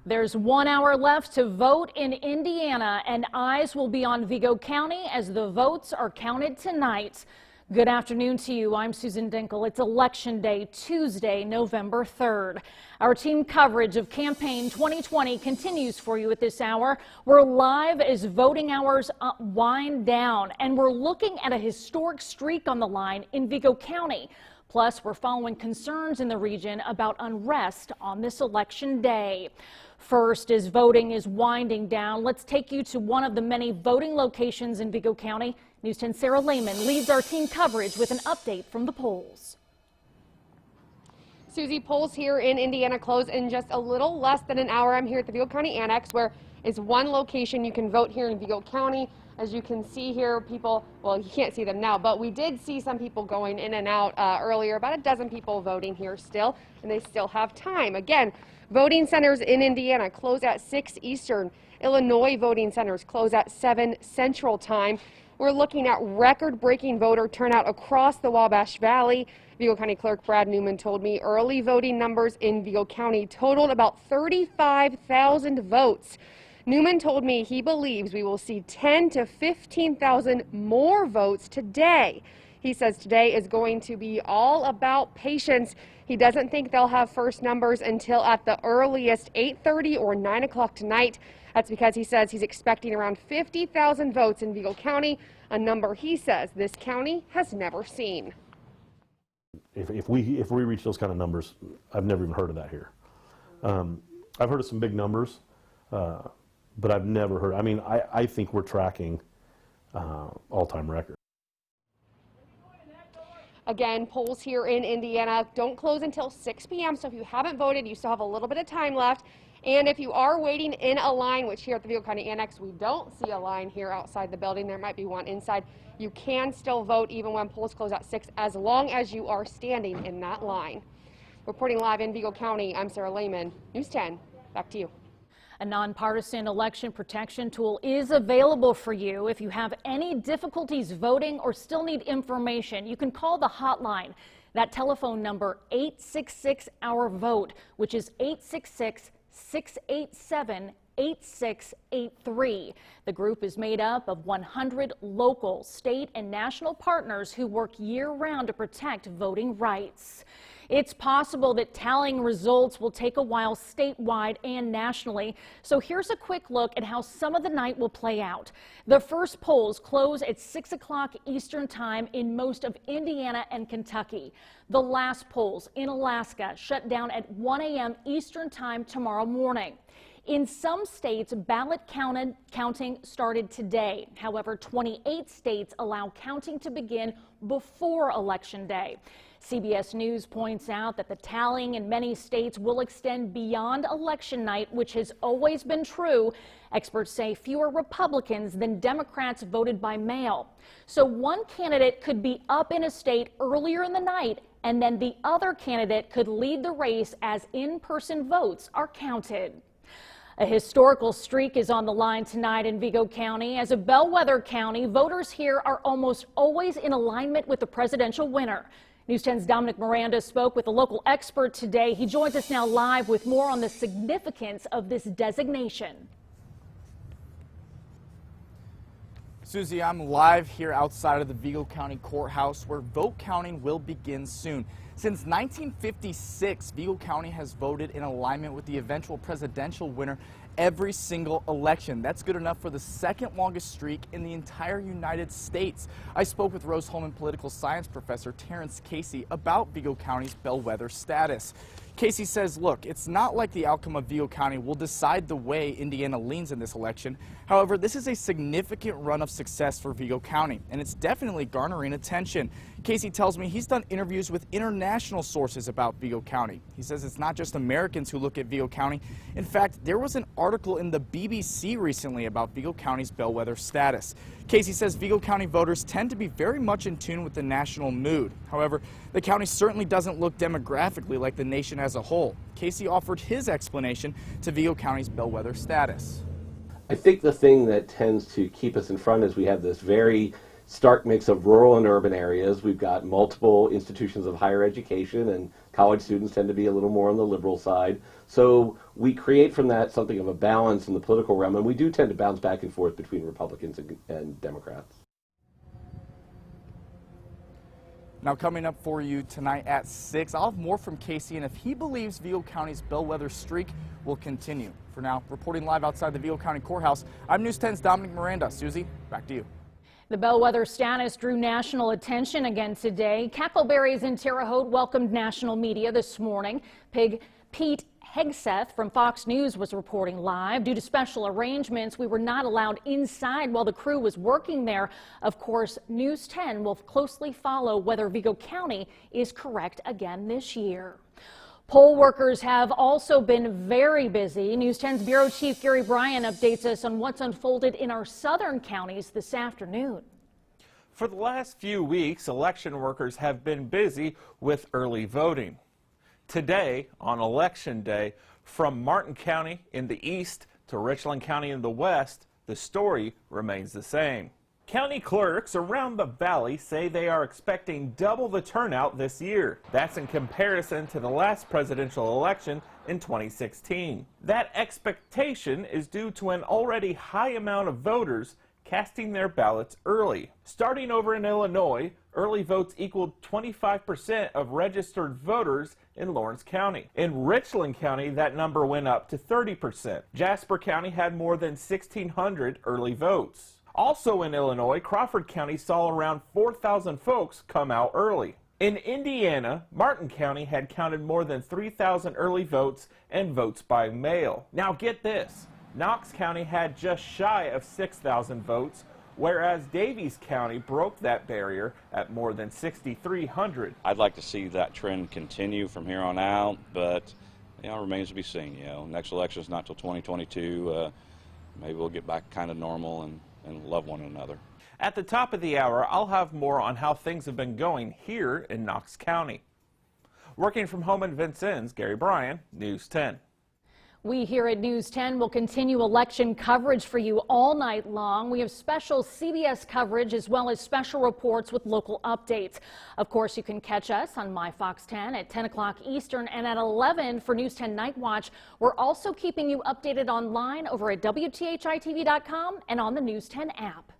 There's 1 hour left to vote in Indiana, and eyes will be on Vigo County as the votes are counted tonight. Good afternoon to you. I'm Susan Dinkle. It's Election Day, Tuesday, November 3rd. Our team coverage of Campaign 2020 continues for you at this hour. We're live as voting hours wind down, and we're looking at a historic streak on the line in Vigo County. Plus, we're following concerns in the region about unrest on this election day. First, as voting is winding down, let's take you to one of the many voting locations in Vigo County. News 10's Sarah Lehman leads our team coverage with an update from the polls. Susie, polls here in Indiana close in just a little less than an hour. I'm here at the Vigo County Annex, where is one location you can vote here in Vigo County. As you can see here, people, well, you can't see them now, but we did see some people going in and out earlier, about a dozen people voting here still, and they still have time. Again, voting centers in Indiana close at 6 Eastern. Illinois voting centers close at 7 Central Time. We're looking at record-breaking voter turnout across the Wabash Valley. Vigo County Clerk Brad Newman told me early voting numbers in Vigo County totaled about 35,000 votes. Newman told me he believes we will see 10 to 15,000 more votes today. He says today is going to be all about patience. He doesn't think they'll have first numbers until at the earliest 8:30 or 9 o'clock tonight. That's because he says he's expecting around 50,000 votes in Vigo County, a number he says this county has never seen. If we reach those kind of numbers, I've never even heard of that here. I've heard of some big numbers, but I've never heard. I mean, I think we're tracking all-time record. Again, polls here in Indiana don't close until 6 p.m. So if you haven't voted, you still have a little bit of time left. And if you are waiting in a line, which here at the Vigo County Annex, we don't see a line here outside the building. There might be one inside. You can still vote even when polls close at 6, as long as you are standing in that line. Reporting live in Vigo County, I'm Sarah Lehman, News 10. Back to you. A nonpartisan election protection tool is available for you. If you have any difficulties voting or still need information, you can call the hotline. That telephone number, 866-OUR-VOTE, which is 866-687-8683. The group is made up of 100 local, state, and national partners who work year-round to protect voting rights. It's possible that tallying results will take a while statewide and nationally. So here's a quick look at how some of the night will play out. The first polls close at 6 o'clock Eastern Time in most of Indiana and Kentucky. The last polls in Alaska shut down at 1 a.m. Eastern Time tomorrow morning. In some states, ballot counting started today. However, 28 states allow counting to begin before Election Day. CBS News points out that the tallying in many states will extend beyond election night, which has always been true. Experts say fewer Republicans than Democrats voted by mail. So one candidate could be up in a state earlier in the night, and then the other candidate could lead the race as in-person votes are counted. A historical streak is on the line tonight in Vigo County. As a bellwether county, voters here are almost always in alignment with the presidential winner. News 10's Dominic Miranda spoke with a local expert today. He joins us now live with more on the significance of this designation. Susie, I'm live here outside of the Vigo County Courthouse, where vote counting will begin soon. Since 1956, Vigo County has voted in alignment with the eventual presidential winner every single election. That's good enough for the second longest streak in the entire United States. I spoke with Rose-Hulman political science professor Terrence Casey about Vigo County's bellwether status. Casey says, look, it's not like the outcome of Vigo County will decide the way Indiana leans in this election. However, this is a significant run of success for Vigo County, and it's definitely garnering attention. Casey tells me he's done interviews with international sources about Vigo County. He says it's not just Americans who look at Vigo County. In fact, there was an article in the BBC recently about Vigo County's bellwether status. Casey says Vigo County voters tend to be very much in tune with the national mood. However, the county certainly doesn't look demographically like the nation as a whole. Casey offered his explanation to Vigo County's bellwether status. I think the thing that tends to keep us in front is we have this very stark mix of rural and urban areas. We've got multiple institutions of higher education and College students tend to be a little more on the liberal side. So we create from that something of a balance in the political realm, and we do tend to bounce back and forth between Republicans and Democrats. Now coming up for you tonight at 6, I'll have more from Casey and if he believes Vigo County's bellwether streak will continue. For now, reporting live outside the Vigo County Courthouse, I'm News 10's Dominic Miranda. Susie, back to you. The bellwether status drew national attention again today. Cackleberries in Terre Haute welcomed national media this morning. Pete Hegseth from Fox News was reporting live. Due to special arrangements, we were not allowed inside while the crew was working there. Of course, News 10 will closely follow whether Vigo County is correct again this year. Poll workers have also been very busy. News 10's Bureau Chief Gary Bryan updates us on what's unfolded in our southern counties this afternoon. For the last few weeks, election workers have been busy with early voting. Today, on Election Day, from Martin County in the east to Richland County in the west, the story remains the same. County clerks around the valley say they are expecting double the turnout this year. That's in comparison to the last presidential election in 2016. That expectation is due to an already high amount of voters casting their ballots early. Starting over in Illinois, early votes equaled 25% of registered voters in Lawrence County. In Richland County, that number went up to 30%. Jasper County had more than 1,600 early votes. Also in Illinois, Crawford County saw around 4,000 folks come out early. In Indiana, Martin County had counted more than 3,000 early votes and votes by mail. Now get this. Knox County had just shy of 6,000 votes, whereas Daviess County broke that barrier at more than 6,300. I'd like to see that trend continue from here on out, but it remains to be seen. Next election is not till 2022. Maybe we'll get back kind of normal and love one another. At the top of the hour, I'll have more on how things have been going here in Knox County. Working from home in Vincennes, Gary Bryan, News 10. We here at News 10 will continue election coverage for you all night long. We have special CBS coverage as well as special reports with local updates. Of course, you can catch us on My Fox 10 at 10 o'clock Eastern and at 11 for News 10 Night Watch. We're also keeping you updated online over at WTHI-TV.com and on the News 10 app.